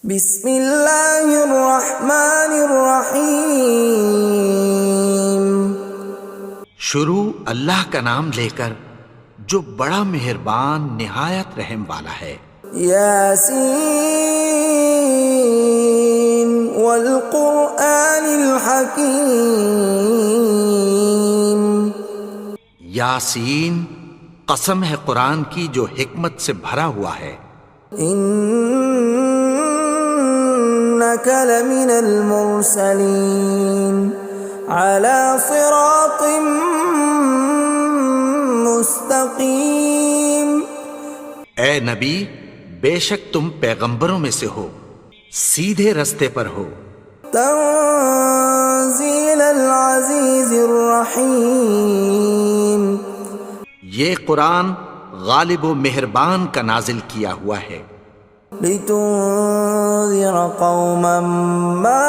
بسم اللہ الرحمن الرحیم۔ شروع اللہ کا نام لے کر جو بڑا مہربان نہایت رحم والا ہے۔ یاسین والقرآن الحکیم۔ یاسین، قسم ہے قرآن کی جو حکمت سے بھرا ہوا ہے۔ انک لمن المرسلین علی صراط مستقیم۔ اے نبی، بے شک تم پیغمبروں میں سے ہو، سیدھے رستے پر ہو۔ تنزیل العزیز الرحیم۔ یہ قرآن غالب و مہربان کا نازل کیا ہوا ہے۔ لتنذر قوما ما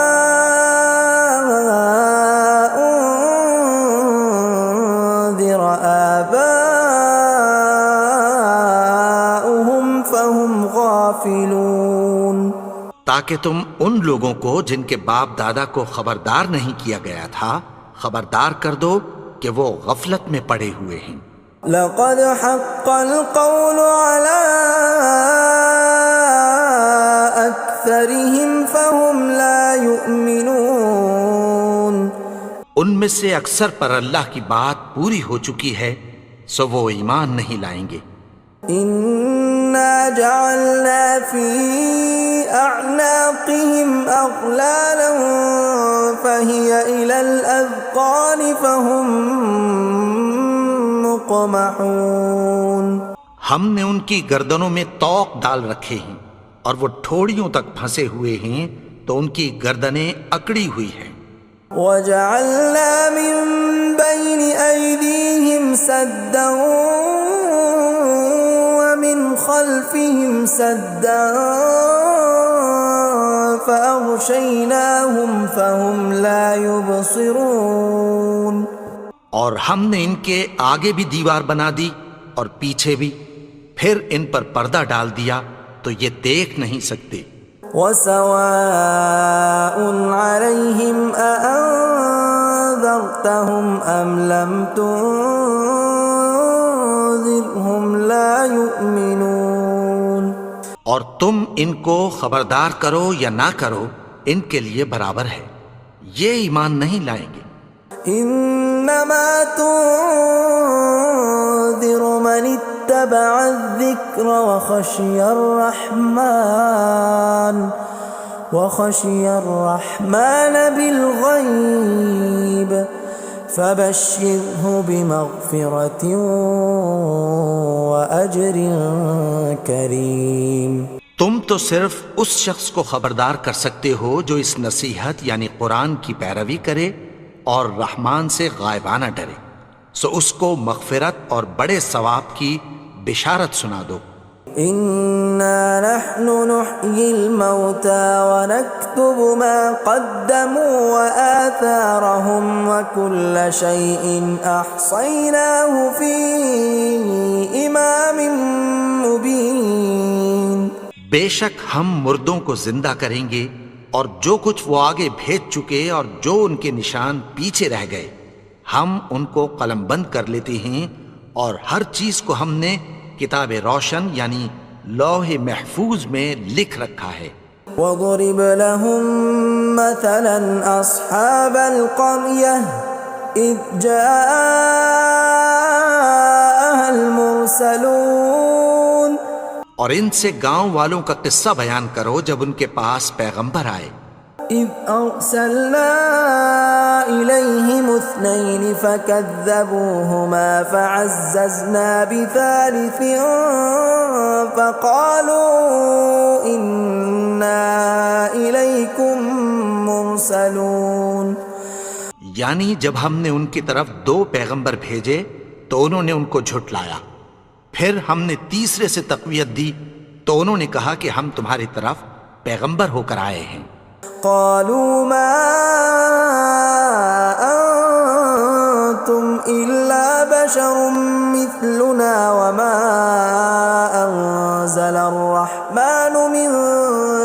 انذر آباؤهم فهم غافلون۔ تاکہ تم ان لوگوں کو جن کے باپ دادا کو خبردار نہیں کیا گیا تھا خبردار کر دو کہ وہ غفلت میں پڑے ہوئے ہیں۔ لقد حق القول على أكثرهم فهم لا يؤمنون۔ ان میں سے اکثر پر اللہ کی بات پوری ہو چکی ہے سو وہ ایمان نہیں لائیں گے۔ إنا جعلنا في أعناقهم أغلالا فهي إلى الأذقان فهم مقمحون۔ ہم نے ان کی گردنوں میں طوق ڈال رکھے ہیں اور وہ ٹھوڑیوں تک پھنسے ہوئے ہیں تو ان کی گردنیں اکڑی ہوئی ہیں۔ وَجَعَلْنَا مِن بَيْنِ أَيْدِيهِمْ سَدًّا وَمِنْ خَلْفِهِمْ سَدًّا فَأَغْشَيْنَاهُمْ فَهُمْ لَا يُبْصِرُونَ۔ اور ہم نے ان کے آگے بھی دیوار بنا دی اور پیچھے بھی، پھر ان پر پردہ ڈال دیا تو یہ دیکھ نہیں سکتے۔ وَسَوَاءٌ عَلَيْهِمْ أَأَنذَرْتَهُمْ أَمْ لَمْ تُنذِرْهُمْ لَا يُؤْمِنُونَ۔ اور تم ان کو خبردار کرو یا نہ کرو ان کے لیے برابر ہے، یہ ایمان نہیں لائیں گے۔ انما تنذر من اتبع الذکر وخشی الرحمن بالغیب فبشرہ بمغفرۃ واجر کریم۔ تم تو صرف اس شخص کو خبردار کر سکتے ہو جو اس نصیحت یعنی قرآن کی پیروی کرے اور رحمان سے غائبانہ ڈرے، سو اس کو مغفرت اور بڑے ثواب کی بشارت سنا دو۔ اِنَّا نَحْنُ نُحْيِي الْمَوْتَى وَنَكْتُبُ مَا قَدَّمُوا وَآثَارَهُمْ وَكُلَّ شَيْءٍ أَحْصَيْنَاهُ فِي إِمَامٍ مُبِينٍ۔ بے شک ہم مردوں کو زندہ کریں گے اور جو کچھ وہ آگے بھیج چکے اور جو ان کے نشان پیچھے رہ گئے ہم ان کو قلم بند کر لیتے ہیں، اور ہر چیز کو ہم نے کتاب روشن یعنی لوح محفوظ میں لکھ رکھا ہے۔ وَضُرِبَ لَهُم مَّثَلًا أَصْحَابَ الْقَرْيَةِ إِذْ جَاءَهَا الْمُرْسَلُونَ۔ اور ان سے گاؤں والوں کا قصہ بیان کرو جب ان کے پاس پیغمبر آئے۔ إِذْ أَرْسَلْنَا إِلَيْهِمُ اثْنَيْنِ فَكَذَّبُوهُمَا فَعَزَّزْنَا بِثَالِثٍ فَقَالُوا إِنَّا إِلَيْكُمْ مُرْسَلُونَ۔ یعنی جب ہم نے ان کی طرف 2 پیغمبر بھیجے تو انہوں نے ان کو جھٹلایا، پھر ہم نے تیسرے سے تقویت دی تو انہوں نے کہا کہ ہم تمہاری طرف پیغمبر ہو کر آئے ہیں۔ قالوا ما انتم الا بشر مثلنا وما انزل الرحمن من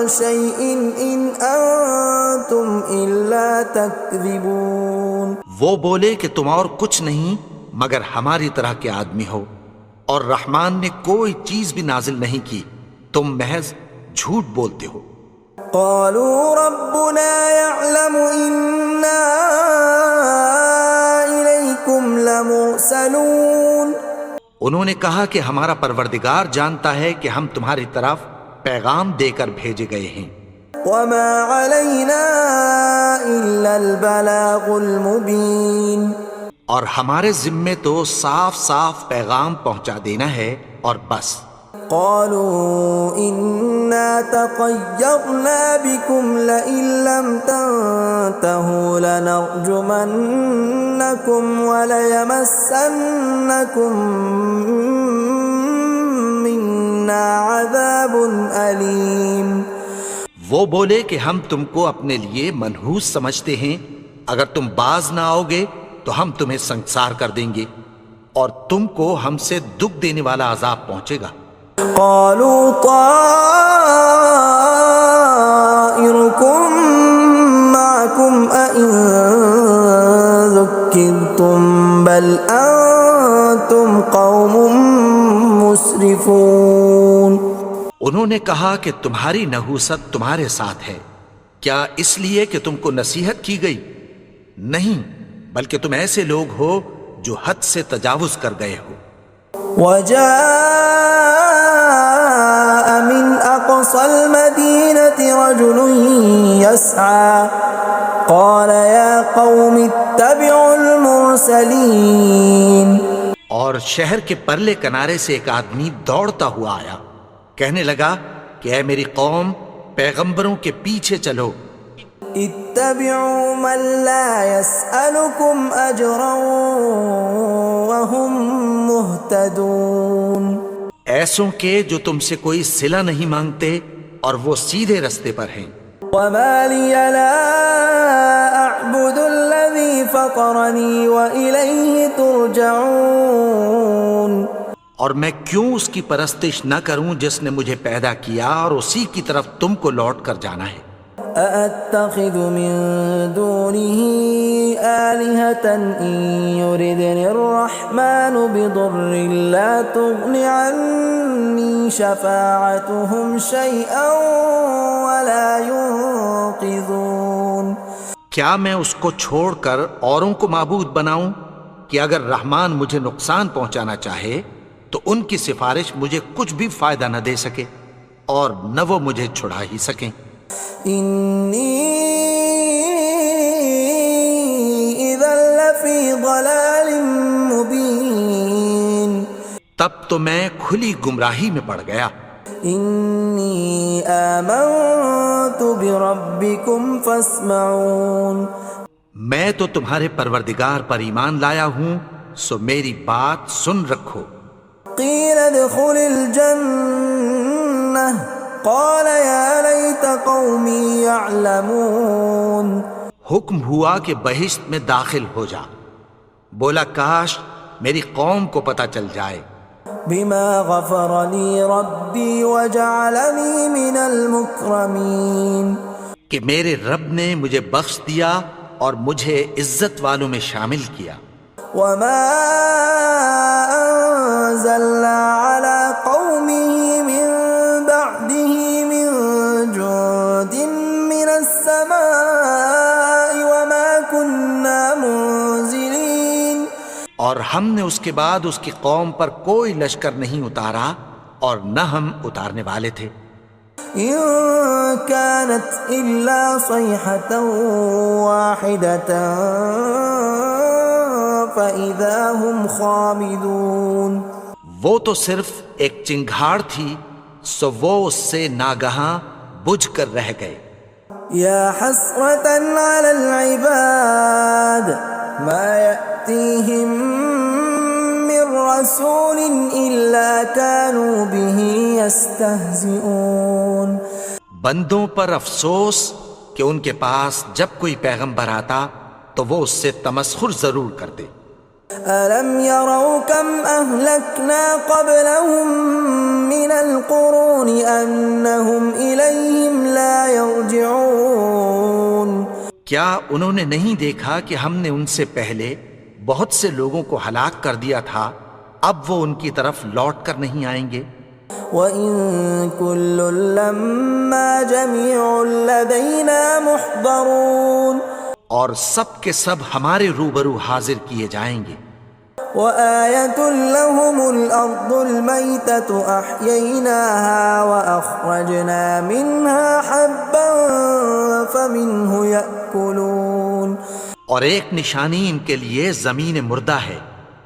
شيء إن أنتم إلا تكذبون. وہ بولے کہ تم اور کچھ نہیں مگر ہماری طرح کے آدمی ہو، اور رحمان نے کوئی چیز بھی نازل نہیں کی، تم محض جھوٹ بولتے ہو. قالوا ربنا يعلم إنا إليكم لمرسلون. انہوں نے کہا کہ ہمارا پروردگار جانتا ہے کہ ہم تمہاری طرف پیغام دے کر بھیجے گئے ہیں. وما علينا إلا البلاغ المبين. اور ہمارے ذمے تو صاف صاف پیغام پہنچا دینا ہے اور بس. قالوا إنا تطيرنا بكم لئن لم تنتهوا لنرجمنكم وليمسنكم منا عذاب أليم. وہ بولے کہ ہم تم کو اپنے لیے منحوس سمجھتے ہیں، اگر تم باز نہ آؤ گے تو ہم تمہیں سنسار کر دیں گے اور تم کو ہم سے دکھ دینے والا عذاب پہنچے گا. قالوا طائركم معكم أئن ذكرتم بل أنتم قوم مسرفون. انہوں نے کہا کہ تمہاری نحوست تمہارے ساتھ ہے، کیا اس لیے کہ تم کو نصیحت کی گئی؟ نہیں، بلکہ تم ایسے لوگ ہو جو حد سے تجاوز کر گئے ہو. وجاء من أقصى المدينة رجل يسعى قال يا قوم اتبعوا المرسلين. اور شہر کے پرلے کنارے سے ایک آدمی دوڑتا ہوا آیا، کہنے لگا کہ اے میری قوم، پیغمبروں کے پیچھے چلو. اتبعوا من لا يسألكم أجرا وهم مهتدون. ایسوں کے جو تم سے کوئی صلہ نہیں مانگتے اور وہ سیدھے رستے پر ہیں. وما لي لا أعبد الذي فطرني وإليه ترجعون. اور میں کیوں اس کی پرستش نہ کروں جس نے مجھے پیدا کیا اور اسی کی طرف تم کو لوٹ کر جانا ہے. أأتخذ من دونه آلهة إن يردني الرحمن بضر لا تغن عني شفاعتهم شيئا ولا ينقذون. کیا میں اس کو چھوڑ کر اوروں کو معبود بناؤں کہ اگر رحمان مجھے نقصان پہنچانا چاہے تو ان کی سفارش مجھے کچھ بھی فائدہ نہ دے سکے اور نہ وہ مجھے چھڑا ہی سکیں. إني إذا لفي ضلال مبين. تب تو میں کھلی گمراہی میں پڑ گیا. إني آمنت بربكم فاسمعون. میں تو تمہارے پروردگار پر ایمان لایا ہوں، سو میری بات سن رکھو. قيل ادخل الجنة قال يا ليت قومي يعلمون. حکم ہوا کہ بہشت میں داخل ہو جا. بولا کاش میری قوم کو پتہ چل جائے. بما غفر لي ربي وجعلني من المكرمين. کہ میرے رب نے مجھے بخش دیا اور مجھے عزت والوں میں شامل کیا. وما أنزلنا على قومه من بعده من جند من السماء وما كنا منزلين. اور ہم نے اس کے بعد اس کی قوم پر کوئی لشکر نہیں اتارا اور نہ ہم اتارنے والے تھے. إن كانت إلا صيحة واحدة فإذا هم خامدون. وہ تو صرف ایک چنگھاڑ تھی، سو وہ اس سے ناگہاں بجھ کر رہ گئے. يا حسرة على العباد ما يأتيهم من رسول إلا كانوا به يستهزئون. بندوں پر افسوس کہ ان کے پاس جب کوئی پیغمبر آتا تو وہ اس سے تمسخر ضرور کرتے. أَلَمْ يَرَوْا كَمْ أَهْلَكْنَا قَبْلَهُمْ مِنَ الْقُرُونِ أَنَّهُمْ إِلَيْهِمْ لَا يَرْجِعُونَ کیا انہوں نے نہیں دیکھا کہ ہم نے ان سے پہلے بہت سے لوگوں کو ہلاک کر دیا تھا، اب وہ ان کی طرف لوٹ کر نہیں آئیں گے؟ وَإِن كُلٌّ لَّمَّا جَمِيعٌ لَّدَيْنَا مُحْضَرُونَ اور سب کے سب ہمارے روبرو حاضر کیے جائیں گے۔ وَآيَةٌ لَّهُمُ الْأَرْضُ الْمَيْتَةُ أَحْيَيْنَاهَا وَأَخْرَجْنَا مِنْهَا حَبًّا فَمِنْهُ يَأْكُلُونَ اور ایک نشانی ان کے لیے زمین مردہ ہے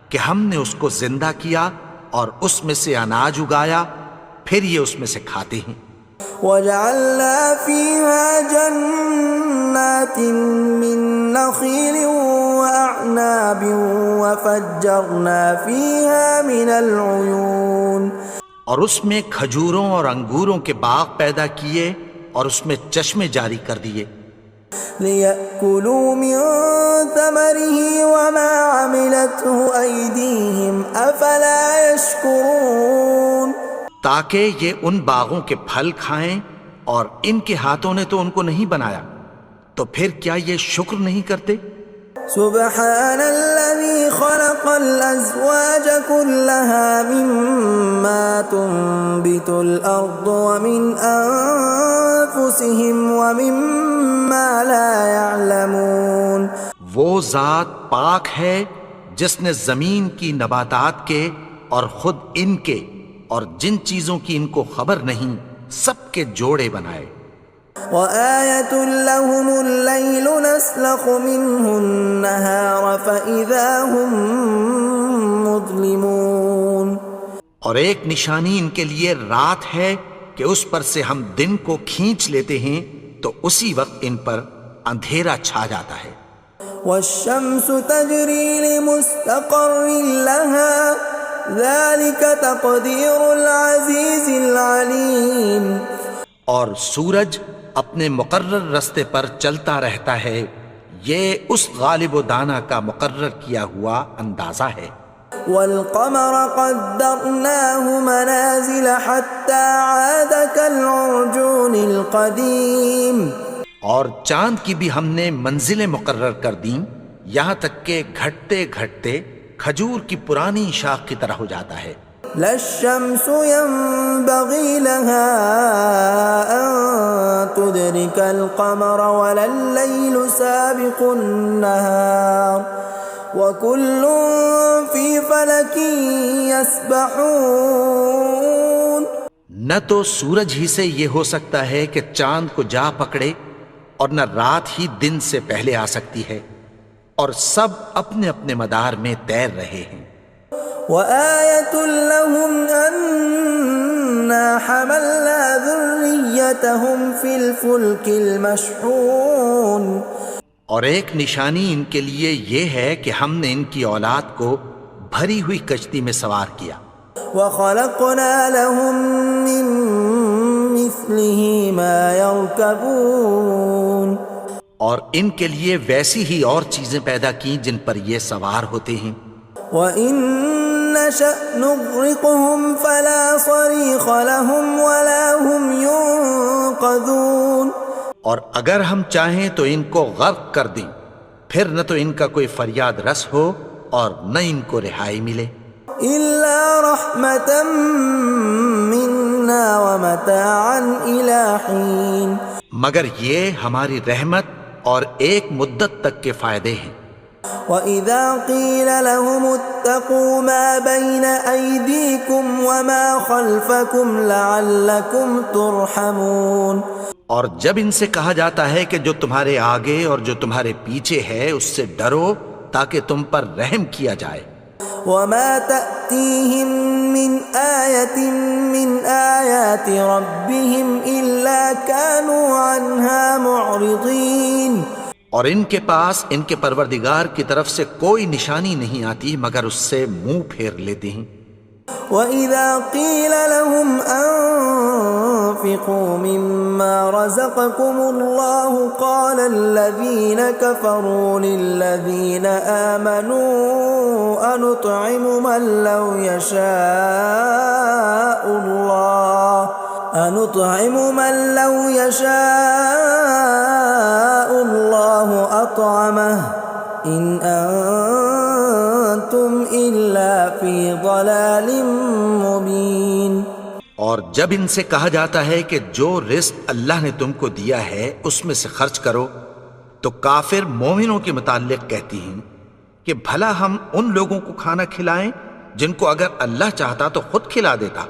کہ ہم نے اس کو زندہ کیا اور اس میں سے اناج اگایا، پھر یہ اس میں سے کھاتے ہیں۔ وَجَعَلْنَا فِيهَا جَنَّاتٍ مِّن نَّخِيلٍ وَأَعْنَابٍ وَفَجَّرْنَا فِيهَا مِنَ الْعُيُونِ اور اس میں کھجوروں اور انگوروں کے باغ پیدا کیے اور اس میں چشمے جاری کر دیے، لِيَأْكُلُوا مِن ثَمَرِهِ وَمَا عَمِلَتْهُ أَيْدِيهِمْ أَفَلَا يَشْكُرُونَ تاکہ یہ ان باغوں کے پھل کھائیں، اور ان کے ہاتھوں نے تو ان کو نہیں بنایا، تو پھر کیا یہ شکر نہیں کرتے؟ سبحان الذي خلق الأزواج كلها مما تنبت الأرض ومن أنفسهم ومما لا يعلمون وہ ذات پاک ہے جس نے زمین کی نباتات کے اور خود ان کے اور جن چیزوں کی ان کو خبر نہیں سب کے جوڑے بنائے۔ وَآيَةٌ لَّهُمُ اللَّيْلُ نَسْلَخُ مِنْهُ النَّهَارَ فَإِذَا هُمْ مُظْلِمُونَ اور ایک نشانی ان کے لیے رات ہے کہ اس پر سے ہم دن کو کھینچ لیتے ہیں تو اسی وقت ان پر اندھیرا چھا جاتا ہے۔ وَالشَّمْسُ تَجْرِي لِمُسْتَقَرٍّ لَّهَا ذَلِكَ تَقْدِيرُ الْعَزِيزِ الْعَلِيمِ اور سورج اپنے مقرر رستے پر چلتا رہتا ہے، یہ اس غالب و دانا کا مقرر کیا ہوا اندازہ ہے۔ وَالْقَمَرَ قَدَّرْنَاهُ مَنَازِلَ حَتَّى عَادَ كَالْعُرْجُونِ الْقَدِيمِ اور چاند کی بھی ہم نے منزلیں مقرر کر دیں، یہاں تک کہ گھٹتے گھٹتے کھجور کی پرانی شاخ کی طرح ہو جاتا ہے۔ لا الشمس ينبغي لها أن تدرك القمر ولا الليل سابق النهار وكل في فلك يسبحون نہ تو سورج ہی سے یہ ہو سکتا ہے کہ چاند کو جا پکڑے، اور نہ رات ہی دن سے پہلے آ سکتی ہے، اور سب اپنے اپنے مدار میں تیر رہے ہیں۔ وَآيَةٌ لَّهُمْ أَنَّا حَمَلْنَا ذُرِّيَّتَهُمْ فِي الْفُلْكِ الْمَشْحُونِ اور ایک نشانی ان کے لیے یہ ہے کہ ہم نے ان کی اولاد کو بھری ہوئی کشتی میں سوار کیا۔ وَخَلَقْنَا لَهُم مِّن مِّثْلِهِ مَا يَرْكَبُونَ اور ان کے لیے ویسی ہی اور چیزیں پیدا کی جن پر یہ سوار ہوتے ہیں۔ وَإِن نَّشَأْ نُغْرِقْهُمْ فَلَا صَرِيخَ لَهُمْ وَلَا هُمْ يُنقَذُونَ اور اگر ہم چاہیں تو ان کو غرق کر دیں، پھر نہ تو ان کا کوئی فریاد رس ہو اور نہ ان کو رہائی ملے۔ إِلَّا رَحْمَةً مِّنَّا وَمَتَاعًا إِلَىٰ حِينٍ مگر یہ ہماری رحمت اور ایک مدت تک کے فائدے ہیں۔ وَإِذَا قِيلَ لَهُمُ اتَّقُوا مَا بَيْنَ أَيْدِيكُمْ وَمَا خَلْفَكُمْ لَعَلَّكُمْ تُرْحَمُونَ اور جب ان سے کہا جاتا ہے کہ جو تمہارے آگے اور جو تمہارے پیچھے ہے اس سے ڈرو تاکہ تم پر رحم کیا جائے۔ وَمَا تَأْتِيهِم مِّنْ آيَةٍ مِّنْ آيَاتِ رَبِّهِمْ إِلَّا كَانُوا عَنْهَا مُعْرِضِينَ اور ان کے پاس ان کے پروردگار کی طرف سے کوئی نشانی نہیں آتی مگر اس سے منہ پھیر لیتے ہیں۔ وَإِذَا قِيلَ لَهُمْ أَنفِقُوا مِمَّا رَزَقَكُمُ اللَّهُ قَالَ الَّذِينَ كَفَرُوا لِلَّذِينَ آمَنُوا أَنُطْعِمُ مَن لَّوْ يَشَاءُ اللَّهُ أَطْعَمَهُ إِنْ أَنْتُمْ إِلَّا فِي ضَلَالٍ مُبِينٍ۔ اور جب ان سے کہا جاتا ہے کہ جو رزق اللہ نے تم کو دیا ہے اس میں سے خرچ کرو، تو کافر مومنوں کے متعلق کہتی ہیں کہ بھلا ہم ان لوگوں کو کھانا کھلائیں جن کو اگر اللہ چاہتا تو خود کھلا دیتا،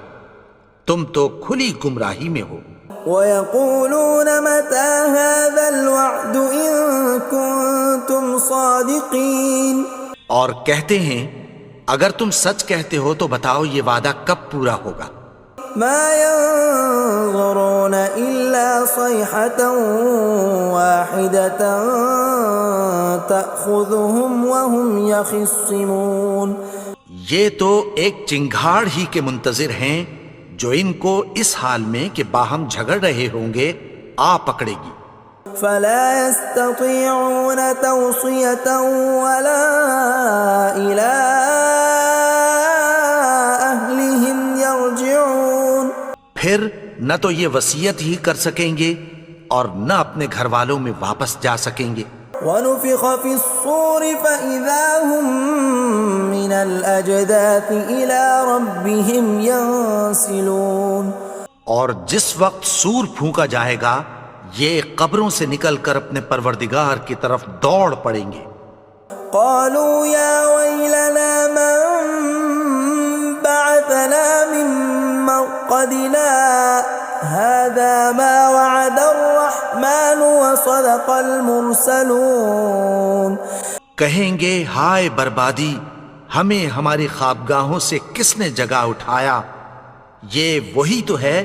تم تو کھلی گمراہی میں ہو۔ وَيَقُولُونَ مَتَى هَذَا الْوَعْدُ إِن كُنتُمْ صَادِقِينَ، اور کہتے ہیں اگر تم سچ کہتے ہو تو بتاؤ یہ وعدہ کب پورا ہوگا۔ مَا يَنظُرُونَ إِلَّا صَيْحَةً وَاحِدَةً تَأْخُذُهُمْ وَهُمْ يَخِصِّمُونَ، یہ تو ایک چنگھاڑ ہی کے منتظر ہیں جو ان کو اس حال میں کہ باہم جھگڑ رہے ہوں گے آ پکڑے گی۔ فَلَا يَسْتَطِيعُونَ تَوْصِيَةً وَلَا إِلَىٰ أَهْلِهِمْ يَرْجِعُونَ، پھر نہ تو یہ وصیت ہی کر سکیں گے اور نہ اپنے گھر والوں میں واپس جا سکیں گے۔ وَنُفِخَ فِي الصُّورِ فَإِذَا هُم مِّنَ الْأَجْدَاثِ إِلَىٰ رَبِّهِمْ يَنسِلُونَ، اور جس وقت سور پھونکا جائے گا یہ قبروں سے نکل کر اپنے پروردگار کی طرف دوڑ پڑیں گے۔ قَالُوا يَا وَيْلَنَا مَن بَعَثَنَا مِن مَّرْقَدِنَا هَٰذَا مَا وَعَدَ الرَّحْمَٰنُ وَصَدَقَ الْمُرْسَلُونَ، کہیں گے ہائے بربادی، ہمیں ہماری خوابگاہوں سے کس نے جگا اٹھایا، یہ وہی تو ہے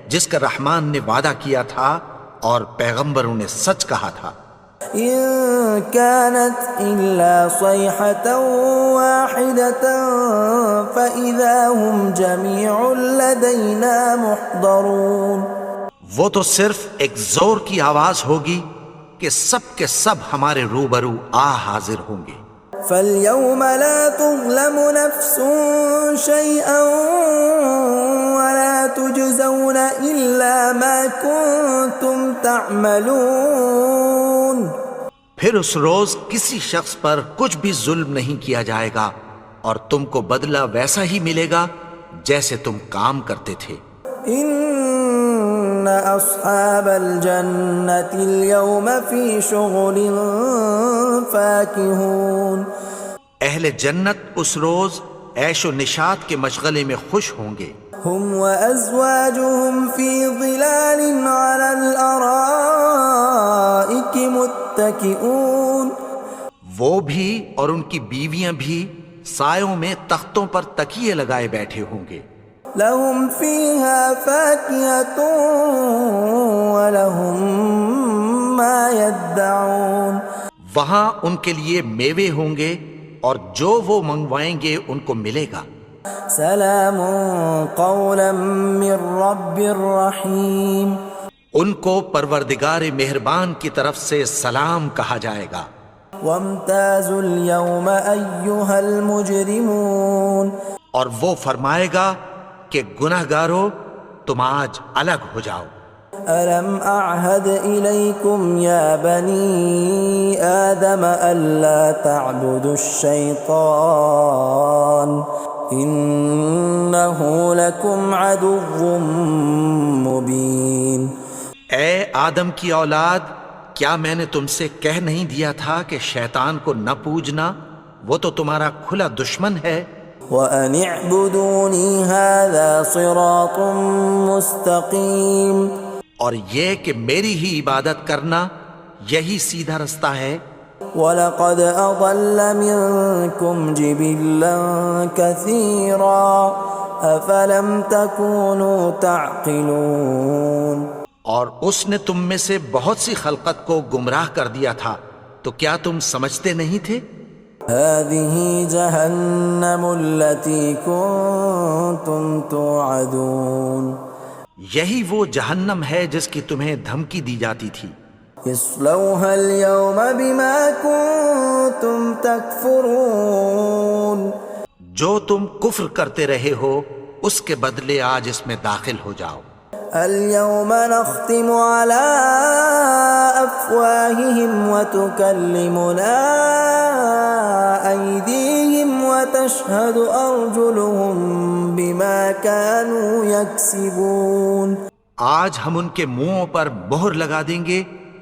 جس کا رحمان نے وعدہ کیا تھا اور پیغمبروں نے سچ کہا تھا۔ إِن كَانَتْ إِلَّا صَيْحَةً وَاحِدَةً فَإِذَا هُمْ جَمِيعٌ لَدَيْنَا مُحْضَرُونَ، وہ تو صرف ایک زور کی آواز ہوگی کہ سب کے سب ہمارے روبرو آ حاضر ہوں گے۔ فَالْيَوْمَ لَا تُظْلَمُ نَفْسٌ شَيْئًا وَلَا تُجْزَوْنَ إِلَّا مَا كُنتُمْ تَعْمَلُونَ، پھر اس روز کسی شخص پر کچھ بھی ظلم نہیں کیا جائے گا اور تم کو بدلہ ویسا ہی ملے گا جیسے تم کام کرتے تھے۔ إِنَّ أَصْحَابَ الْجَنَّةِ الْيَوْمَ فِي شُغُلٍ فَاكِهُونَ، اہل جنت اس روز عیش و نشاط کے مشغلے میں خوش ہوں گے۔ هُمْ وَأَزْوَاجُهُمْ فِي ظِلَالٍ عَلَى الْأَرَائِكِ مُتَّكِئُونَ، وہ بھی اور ان کی بیویاں بھی سایوں میں تختوں پر تکیے لگائے بیٹھے ہوں گے۔ لَهُمْ فِيهَا فَاكِهَةٌ وَلَهُمْ مَا يَدَّعُونَ، وہاں ان کے لیے میوے ہوں گے اور جو وہ منگوائیں گے ان کو ملے گا۔ سلام قولا من رب رحیم، ان کو پروردگار مہربان کی طرف سے سلام کہا جائے گا۔ وامتازوا اليوم ایھا المجرمون، اور وہ فرمائے گا کہ گنہگارو تم آج الگ ہو جاؤ۔ ألم أعهد إليكم يا بني آدم ألا تعبدوا الشيطان إنه لكم عدو مبين۔ اے آدم کی اولاد، کیا میں نے تم سے کہہ نہیں دیا تھا کہ شیطان کو نہ پوجنا، وہ تو تمہارا کھلا دشمن ہے۔ وَأَنِ اعْبُدُونِي هَذَا صِرَاطٌ مُسْتَقِيمٌ، اور یہ کہ میری ہی عبادت کرنا یہی سیدھا رستہ ہے۔ وَلَقَدْ أَضَلَّ مِنكُمْ جِبِلًّا كَثِيرًا أَفَلَمْ تَكُونُوا تَعْقِلُونَ، اور اس نے تم میں سے بہت سی خلقت کو گمراہ کر دیا تھا، تو کیا تم سمجھتے نہیں تھے؟ هذه جهنم التي كنتم توعدون یہی وہ جہنم ہے جس کی تمہیں دھمکی دی جاتی تھی. اصلوها اليوم بما كنتم تكفرون جو تم کفر کرتے رہے ہو اس کے بدلے آج اس میں داخل ہو جاؤ. اليوم نختم على أفواههم وتكلمنا أيديهم وتشهد أرجلهم بما كانوا يكسبون. آج ہم ان کے منہوں پر مہر لگا دیں گے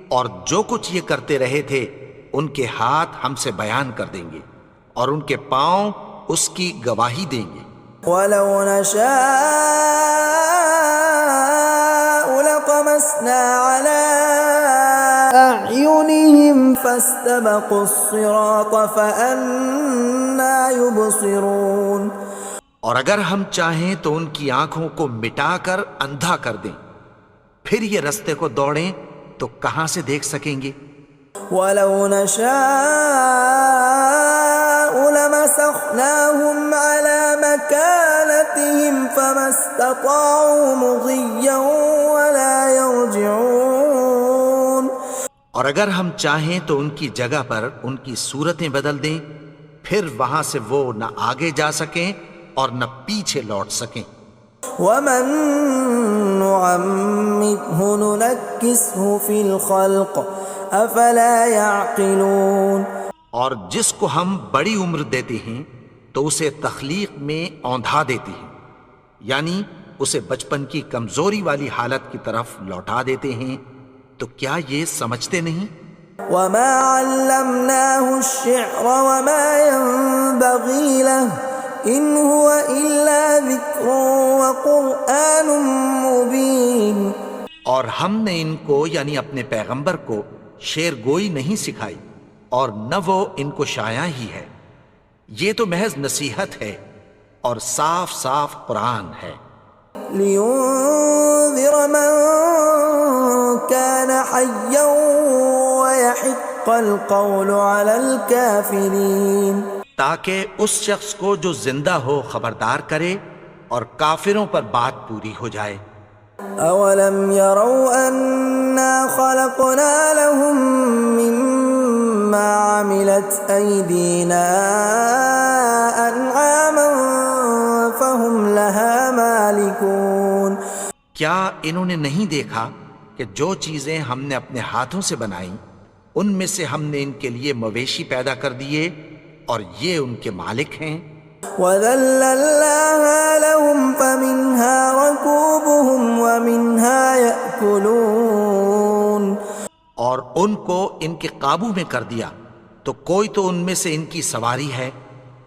اور جو کچھ یہ کرتے رہے تھے ان کے ہاتھ ہم سے بیان کر دیں گے اور ان کے پاؤں اس کی گواہی دیں گے. ولو نشاء لطمسنا على أعينهم فاستبقوا الصراط فأنى يبصرون. اور اگر ہم چاہیں تو ان کی آنکھوں کو مٹا کر اندھا کر دیں، پھر یہ رستے کو دوڑیں تو کہاں سے دیکھ سکیں گے. ولو نشاء لمسخناهم على مكانتهم فما استطاعوا مضيا ولا يرجعون. اور اگر ہم چاہیں تو ان کی جگہ پر ان کی صورتیں بدل دیں، پھر وہاں سے وہ نہ آگے جا سکیں اور نہ پیچھے لوٹ سکیں. ومن نعمره ننكسه في الخلق افلا يعقلون. اور جس کو ہم بڑی عمر دیتے ہیں تو اسے تخلیق میں اوندھا دیتے ہیں، یعنی اسے بچپن کی کمزوری والی حالت کی طرف لوٹا دیتے ہیں. تو کیا یہ سمجھتے نہیں؟ وما علمناه الشعر وما ينبغي له ان هو الا ذکر وقرآن مبین. اور ہم نے ان کو یعنی اپنے پیغمبر کو شعر گوئی نہیں سکھائی اور نہ وہ ان کو شایع ہی ہے، یہ تو محض نصیحت ہے اور صاف صاف قرآن ہے. لينذر من كان حيا ويحق القول على الكافرين. تاکہ اس شخص کو جو زندہ ہو خبردار کرے اور کافروں پر بات پوری ہو جائے. اولم يروا انا خلقنا لهم مما عملت ايدينا انعاما فهم لها مالكون. کیا انہوں نے نہیں دیکھا کہ جو چیزیں ہم نے اپنے ہاتھوں سے بنائیں ان میں سے ہم نے ان کے لیے مویشی پیدا کر دیے اور یہ ان کے مالک ہیں. وَذَلَّلْنَاهَا لَهُمْ فَمِنْهَا رَكُوبُهُمْ وَمِنْهَا يَأْكُلُونَ. اور ان کو ان کے قابو میں کر دیا تو کوئی تو ان میں سے ان کی سواری ہے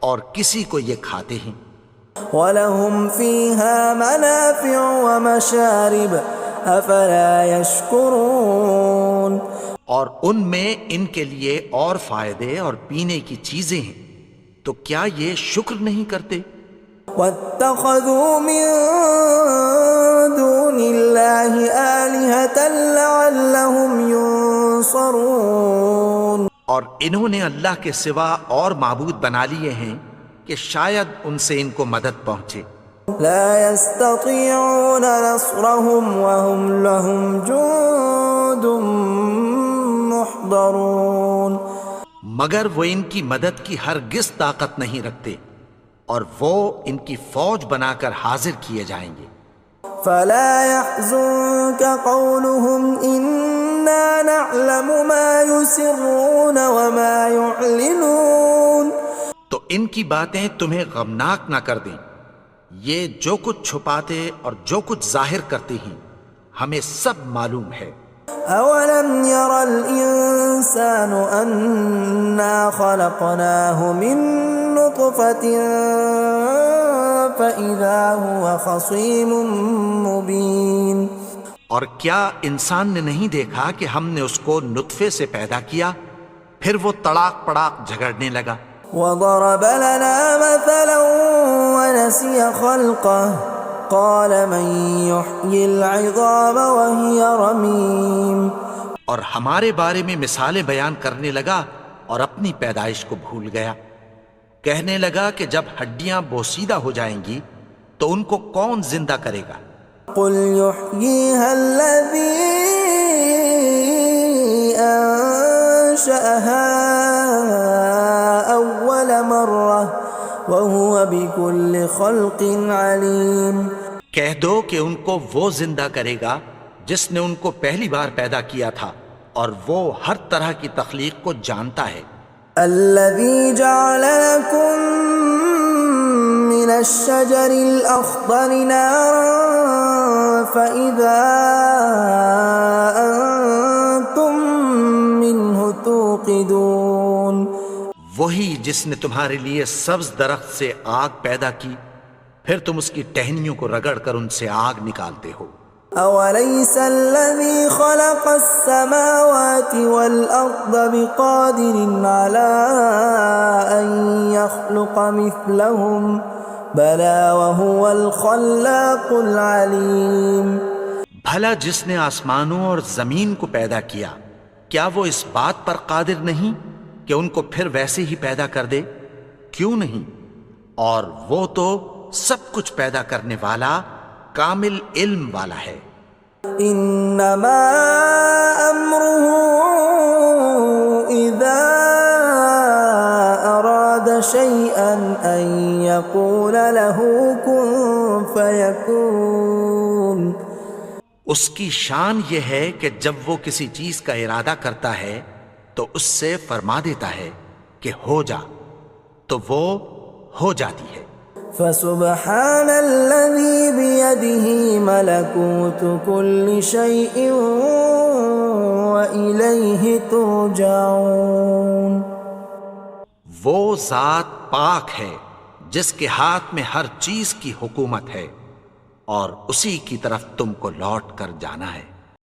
اور کسی کو یہ کھاتے ہیں. وَلَهُمْ فِيهَا مَنَافِعُ وَمَشَارِبُ أَفَلَا يَشْكُرُونَ. اور ان میں ان کے لیے اور فائدے اور پینے کی چیزیں ہیں، تو کیا یہ شکر نہیں کرتے؟ وَاتَّخَذُوا مِن دُونِ اللَّهِ آلِهَةً لَعَلَّهُمْ يُنصَرُونَ. اور انہوں نے اللہ کے سوا اور معبود بنا لیے ہیں کہ شاید ان سے ان کو مدد پہنچے. لا يستطيعون نصرهم وهم لهم جند محضرون. مگر وہ ان کی مدد کی ہرگز طاقت نہیں رکھتے اور وہ ان کی فوج بنا کر حاضر کیے جائیں گے. فلا يحزنك قولهم إنا نعلم ما يسرون وما يعلنون. تو ان کی باتیں تمہیں غمناک نہ کر دیں، یہ جو کچھ چھپاتے اور جو کچھ ظاہر کرتے ہیں ہمیں سب معلوم ہے. أولم ير الإنسان أنا خلقناه من نطفة فإذا هو خصيم مبين. اور کیا انسان نے نہیں دیکھا کہ ہم نے اس کو نطفے سے پیدا کیا پھر وہ تڑاک پڑاک جھگڑنے لگا. وضرب لنا مثلا ونسي خلقه قال من يحيي العظام وهي رميم. اور ہمارے بارے میں مثالیں بیان کرنے لگا اور اپنی پیدائش کو بھول گیا. کہنے لگا کہ جب ہڈیاں بوسیدہ ہو جائیں گی تو ان کو کون زندہ کرے گا؟ قل يحييها الذي أنشأها أول مرة وهو بكل خلق عليم۔ کہہ دو کہ ان کو وہ زندہ کرے گا جس نے ان کو پہلی بار پیدا کیا تھا اور وہ ہر طرح کی تخلیق کو جانتا ہے۔ الذي جعل لكم من الشجر الأخضر نارا فإذا أنتم منه توقدون۔ وہی جس نے تمہارے لیے سبز درخت سے آگ پیدا کی، پھر تم اس کی ٹہنیوں کو رگڑ کر ان سے آگ نکالتے ہو۔ أوليس الذي خلق السماوات والأرض بقادر على أن يخلق مثلهم بلى وهو الخلاق العليم۔ بھلا جس نے آسمانوں اور زمین کو پیدا کیا، کیا وہ اس بات پر قادر نہیں کہ ان کو پھر ویسے ہی پیدا کر دے؟ کیوں نہیں؟ اور وہ تو سب کچھ پیدا کرنے والا، کامل علم والا ہے۔ انما امره اذا اراد شيئا ان يقول له كن فيكون۔ اس کی شان یہ ہے کہ جب وہ کسی چیز کا ارادہ کرتا ہے تو اس سے فرما دیتا ہے کہ ہو جا، تو وہ ہو جاتی ہے۔ فسبحان الذي بيده ملكوت كل شيء وإليه ترجعون۔ وہ ذات پاک ہے جس کے ہاتھ میں ہر چیز کی حکومت ہے اور اسی کی طرف تم کو لوٹ کر جانا ہے۔